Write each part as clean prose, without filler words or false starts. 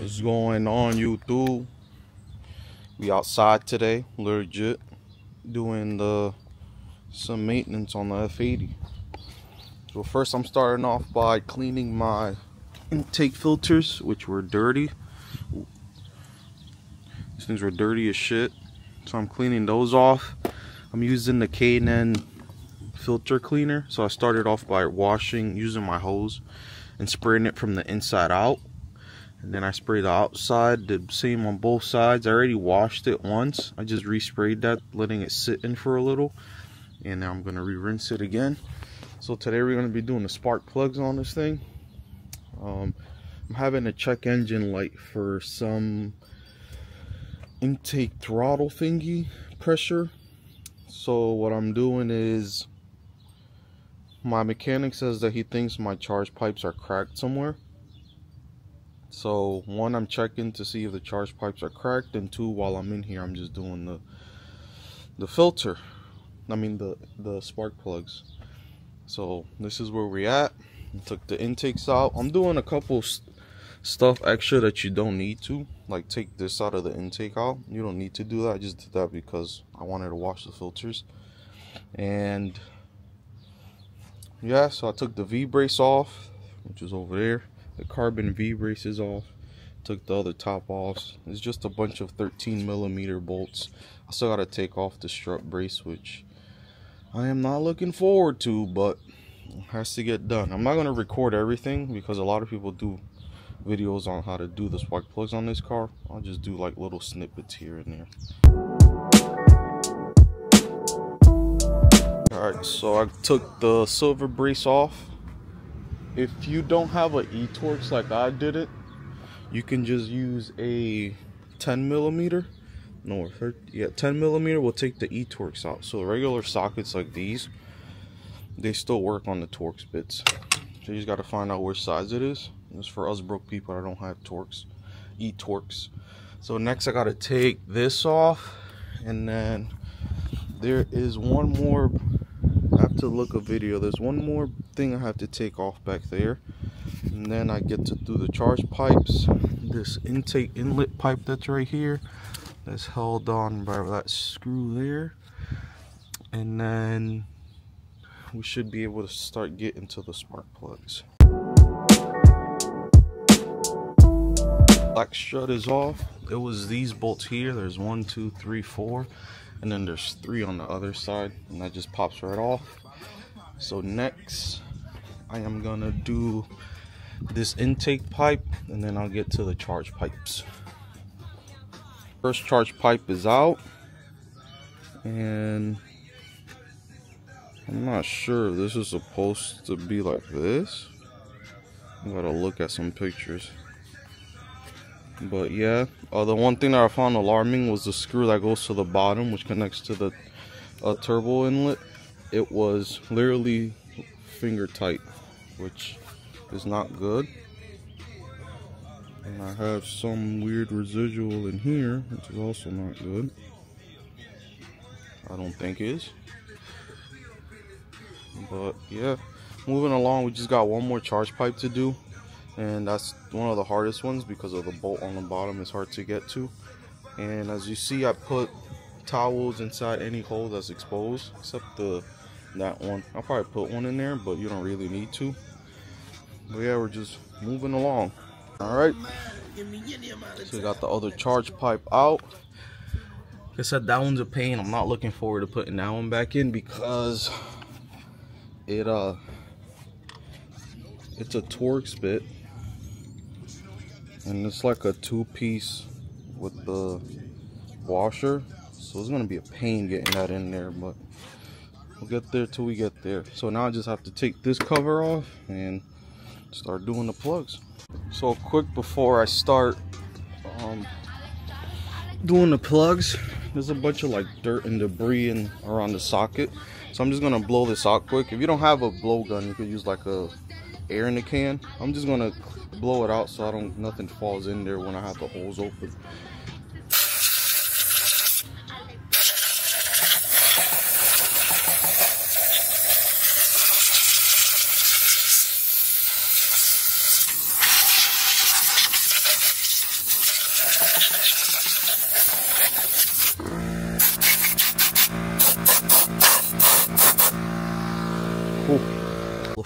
What's going on, YouTube? We outside today, legit, doing some maintenance on the F80. So first I'm starting off by cleaning my intake filters, which were dirty. These things were dirty as shit. So I'm cleaning those off. I'm using the K&N filter cleaner. So I started off by using my hose and spraying it from the inside out. And then I sprayed the outside, did the same on both sides. I already washed it once. I just resprayed that, letting it sit in for a little. And now I'm going to re-rinse it again. So today we're going to be doing the spark plugs on this thing. I'm having a check engine light for some intake throttle thingy pressure. So what I'm doing is, my mechanic says that he thinks my charge pipes are cracked somewhere. So one, I'm checking to see if the charge pipes are cracked, and two, while I'm in here, I'm just doing the filter. I mean the spark plugs. So this is where we're at. I took the intakes out. I'm doing a couple stuff extra that you don't need to, like take this out of the intake out. You don't need to do that. I just did that because I wanted to wash the filters. And yeah, so I took the V-brace off, which is over there. The carbon V-brace is off. Took the other top off. It's just a bunch of 13mm bolts. I still gotta take off the strut brace, which I am not looking forward to, but it has to get done. I'm not gonna record everything because a lot of people do videos on how to do the spark plugs on this car. I'll just do like little snippets here and there. Alright, so I took the silver brace off. If you don't have an E-Torx like I did it, you can just use a 10mm. No, 10mm will take the E-Torx out. So regular sockets like these, they still work on the Torx bits. So you just got to find out which size it is. It's for us broke people that don't have E-Torx. So next I got to take this off, and then there is one more. I have to look a video. There's one more thing I have to take off back there, and then I get to do the charge pipes. This intake inlet pipe that's right here, that's held on by that screw there, and then we should be able to start getting to the spark plugs. Black strut is off. It was these bolts here. There's 1, 2, 3, 4. And then there's 3 on the other side, and that just pops right off. So next I am gonna do this intake pipe, and then I'll get to the charge pipes. First charge pipe is out, and I'm not sure if this is supposed to be like this. I gotta look at some pictures. But yeah, the one thing that I found alarming was the screw that goes to the bottom, which connects to the turbo inlet. It was literally finger tight, which is not good. And I have some weird residual in here, which is also not good. I don't think it is. But yeah, moving along, we just got one more charge pipe to do. And that's one of the hardest ones because of the bolt on the bottom is hard to get to. And as you see, I put towels inside any hole that's exposed, except that one. I'll probably put one in there, but you don't really need to. But yeah, we're just moving along. Alright, so we got the other charge pipe out. Like I said, that one's a pain. I'm not looking forward to putting that one back in because it's a Torx bit. And it's like a 2-piece with the washer, so it's gonna be a pain getting that in there, but we'll get there till we get there. So now I just have to take this cover off and start doing the plugs. So quick before I start doing the plugs, there's a bunch of like dirt and debris around the socket, so I'm just gonna blow this out quick. If you don't have a blowgun, you could use like a air in the can. I'm just gonna blow it out so nothing falls in there when I have the holes open.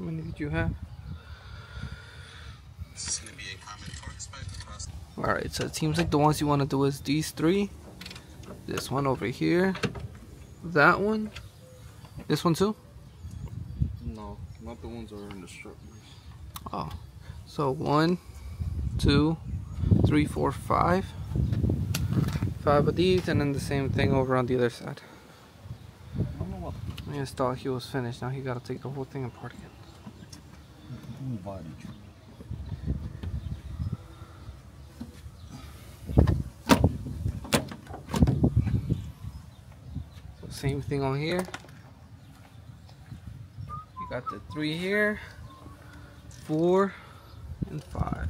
How many did you have? This is going to be a common torque spec across. Alright, so it seems like the ones you want to do is these three. This one over here. That one. This one too? No, not the ones that are in the strip. Oh. So 1, 2, 3, 4, 5. 5 of these, and then the same thing over on the other side. I just thought he was finished. Now he gotta take the whole thing apart again. So same thing on here. You got the 3 here, 4, and 5.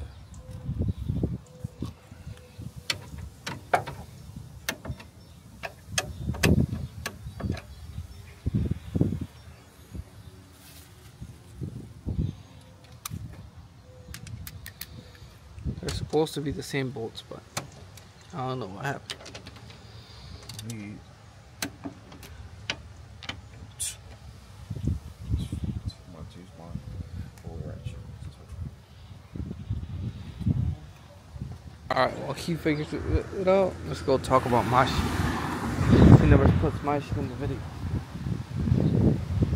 They're supposed to be the same bolts, but I don't know what happened. Alright, while he figures it out, let's go talk about my shit. He never puts my shit in the video.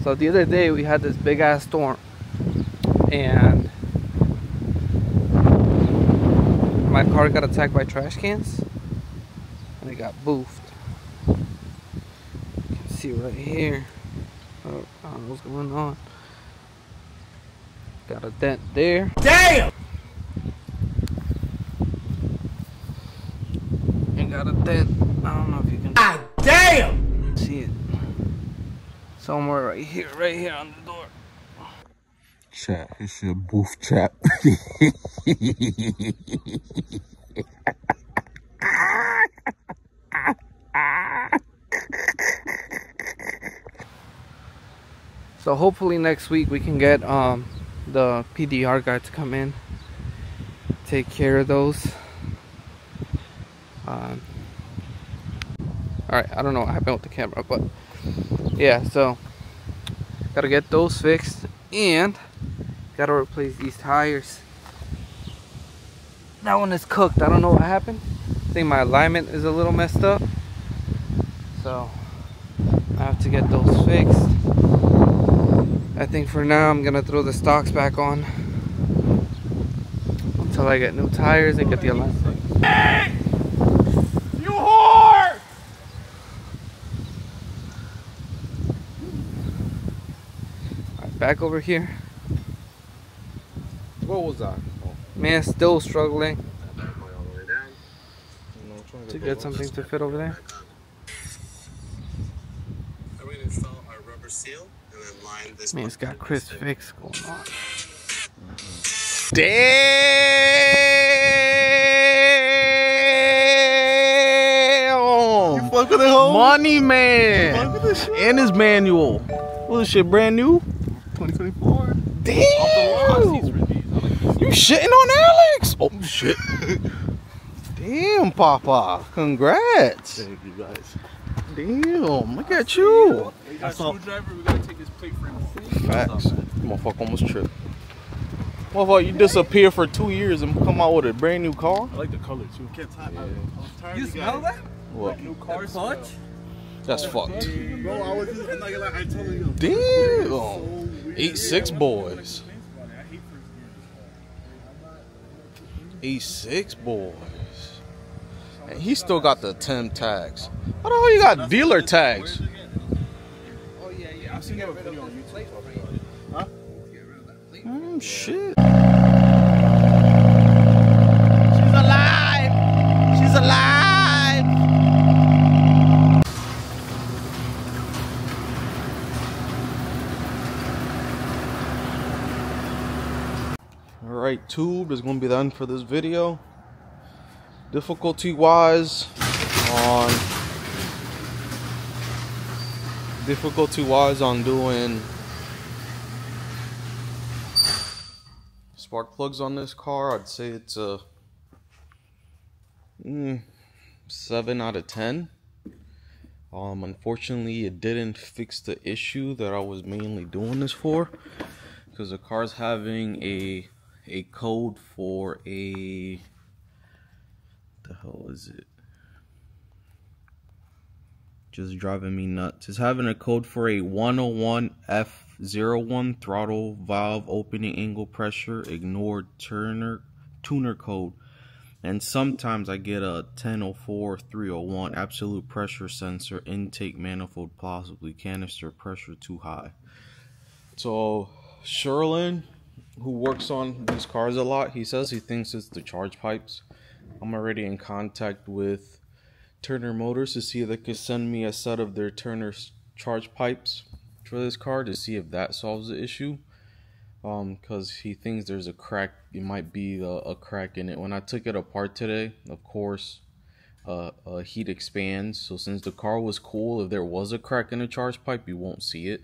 So the other day we had this big ass storm, and my car got attacked by trash cans, and it got boofed. You can see right here. I don't know what's going on. Got a dent there. Damn! And got a dent. I don't know if you can. God damn! See it. Somewhere right here on the door. Chat, it's your booth chat. So hopefully next week we can get the PDR guy to come in, take care of those. Alright, I don't know what happened with the camera, but yeah, so gotta get those fixed and gotta replace these tires. That one is cooked. I don't know what happened. I think my alignment is a little messed up, so I have to get those fixed. I think for now I'm gonna throw the stocks back on until I get new tires and get the alignment. Hey! You whore! Alright, back over here. What was that? Oh. Man, still struggling All the way down. to get something to fit over there. I'm going to install our rubber seal and then line this. Man, it's got Chris Fix going on. Damn! You fuck with it, hoe? Money man! You fuck with this shit? And his manual. What this shit, brand new? 2024. Damn! You shitting on Alex? Oh shit. Damn, Papa. Congrats. Thank you guys. Damn, look at you. We got a screwdriver, we gotta take this plate frame. Facts. Motherfucker almost tripped. Motherfucker, you disappear for 2 years and come out with a brand new car? I like the color too. You smell that? What? New car Clutch? That's fucked. Bro, I was just like I told you. Damn. 8-6 boys. 8-6 boys. And he still got the 10 tags. How the hell you got dealer tags? Oh yeah, yeah. I've seen that video on YouTube. Huh? Shit. She's alive. She's alive. Alright, tube is going to be the end for this video. Difficulty wise on doing spark plugs on this car, I'd say it's a 7 out of 10. Unfortunately, it didn't fix the issue that I was mainly doing this for. because the car's having a code for a, the hell is it? Just driving me nuts. It's having a code for a 101F01 throttle valve opening angle pressure ignored tuner code. And sometimes I get a 1004-301 absolute pressure sensor intake manifold possibly canister pressure too high. So Sherlin, who works on these cars a lot, he says he thinks it's the charge pipes. I'm already in contact with Turner Motors to see if they could send me a set of their Turner charge pipes for this car to see if that solves the issue. Because he thinks there's a crack. It might be a crack in it. When I took it apart today, of course, heat expands. So since the car was cool, if there was a crack in the charge pipe, you won't see it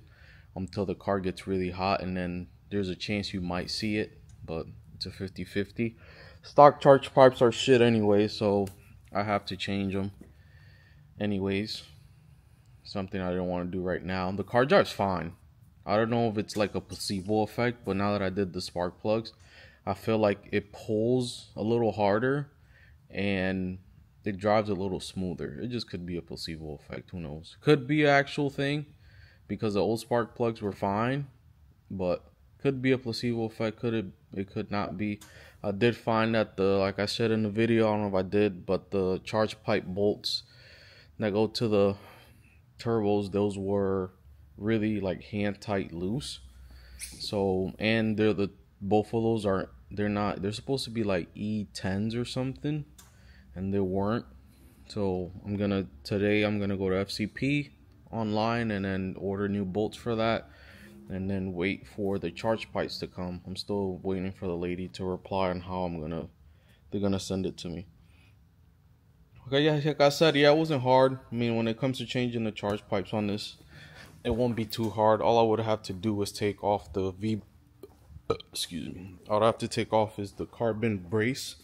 until the car gets really hot, and then there's a chance you might see it, but it's a 50-50. Stock charge pipes are shit anyway, so I have to change them anyways. Something I didn't want to do right now. The car drives fine. I don't know if it's like a placebo effect, but now that I did the spark plugs, I feel like it pulls a little harder and it drives a little smoother. It just could be a placebo effect, who knows. Could be an actual thing because the old spark plugs were fine, but could be a placebo effect. It could not be. I did find that like I said in the video, I don't know if I did, but the charge pipe bolts that go to the turbos, those were really like hand tight loose. So, and both of those they're supposed to be like E10s or something, and they weren't. So today I'm gonna go to FCP online and then order new bolts for that, and then wait for the charge pipes to come. I'm still waiting for the lady to reply on how they're gonna send it to me. Okay, yeah, like I said, yeah, it wasn't hard. I mean, when it comes to changing the charge pipes on this, it won't be too hard. All I would have to do is take off the all I have to take off is the carbon brace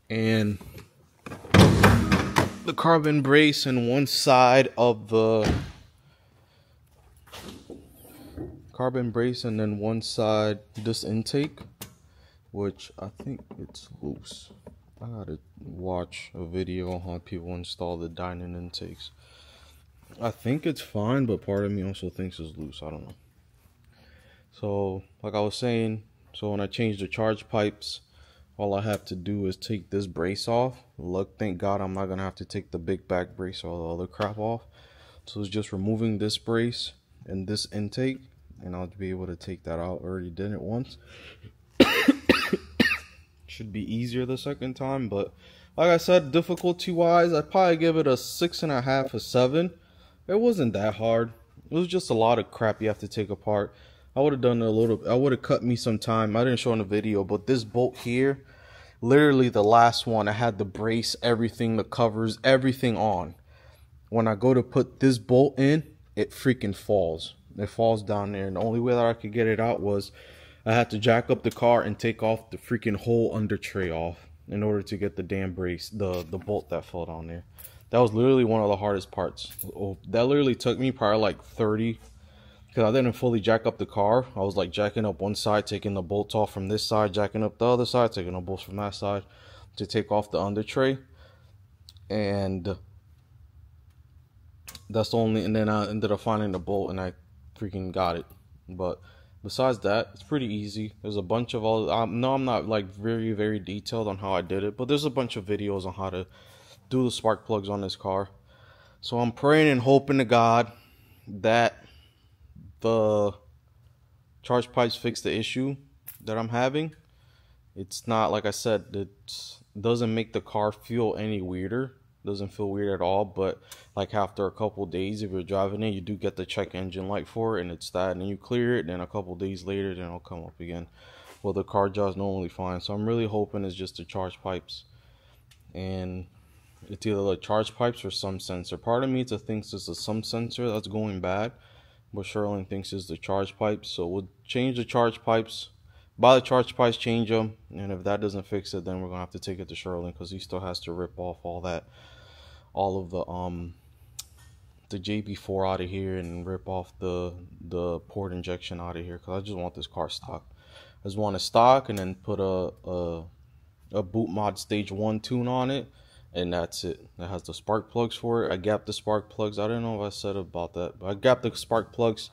and one side of the carbon brace, and then one side this intake, which I think it's loose. I gotta watch a video on how people install the Dynon intakes. I think it's fine, but part of me also thinks it's loose. I don't know. So, like I was saying, so when I change the charge pipes, all I have to do is take this brace off. Look, thank God I'm not gonna have to take the big back brace or all the other crap off. So it's just removing this brace and this intake, and I'll be able to take that out. I already did it once. Should be easier the second time, but like I said, difficulty wise, I'd probably give it a 6.5, a 7. It wasn't that hard. It was just a lot of crap you have to take apart. I would have cut me some time. I didn't show in the video, but this bolt here, literally the last one, I had the brace, everything, the covers, everything on. When I go to put this bolt in, it freaking falls. It falls down there, and the only way that I could get it out was I had to jack up the car and take off the freaking whole under tray off in order to get the damn brace, the bolt that fell down there. That was literally one of the hardest parts. That literally took me probably like 30, because I didn't fully jack up the car. I was like jacking up one side, taking the bolts off from this side, jacking up the other side, taking the bolts from that side to take off the under tray. And that's the only, and then I ended up finding the bolt and I freaking got it. But besides that, it's pretty easy. There's a bunch of no, I'm not like very, very detailed on how I did it, but there's a bunch of videos on how to do the spark plugs on this car. So I'm praying and hoping to God that the charge pipes fix the issue that I'm having. It's not, like I said, it doesn't make the car feel any weirder. Doesn't feel weird at all, but like after a couple days, if you're driving it, you do get the check engine light for it, and it's that, and then you clear it, and then a couple days later, then it'll come up again. Well, the car drives normally fine, so I'm really hoping it's just the charge pipes, and it's either the charge pipes or some sensor. Part of me thinks it's a some sensor that's going bad, but Sherlin thinks it's the charge pipes. So we'll change the charge pipes, buy the charge pipes, change them, and if that doesn't fix it, then we're gonna have to take it to Sherlin because he still has to rip off all of the the JB4 out of here and rip off the port injection out of here, because I just want this car stock. I just want it stock and then put a boot mod stage 1 tune on it, and that's it. That has the spark plugs for it. I gapped the spark plugs. I don't know if I said about that, but I gapped the spark plugs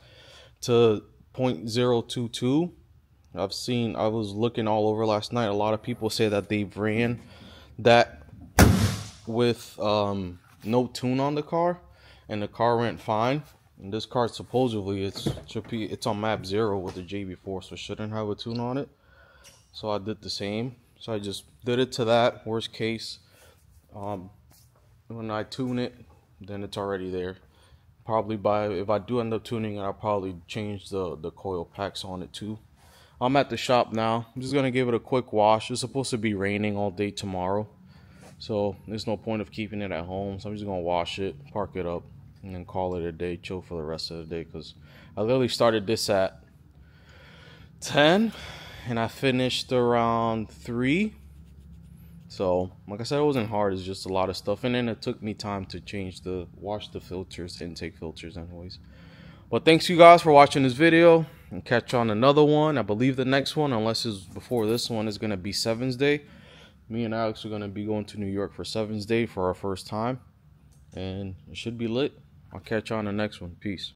to 0.022. I was looking all over last night. A lot of people say that they've ran that with no tune on the car, and the car went fine. And this car supposedly it's on map 0 with the JB4, so it shouldn't have a tune on it. So I did the same. So I just did it to that. Worst case, when I tune it, then it's already there. Probably if I do end up tuning it, I'll probably change the coil packs on it too. I'm at the shop now. I'm just gonna give it a quick wash. It's supposed to be raining all day tomorrow, so there's no point of keeping it at home. So I'm just gonna wash it, park it up, and then call it a day, chill for the rest of the day, because I literally started this at 10 and I finished around 3. So like I said, it wasn't hard. It's just a lot of stuff, and then it took me time to wash the filters, intake filters anyways. But thanks you guys for watching this video, and catch you on another one. I believe the next one, unless it's before this one, is going to be Sevens Day. Me and Alex are going to be going to New York for Sevens Day for our first time, and it should be lit. I'll catch you on the next one. Peace.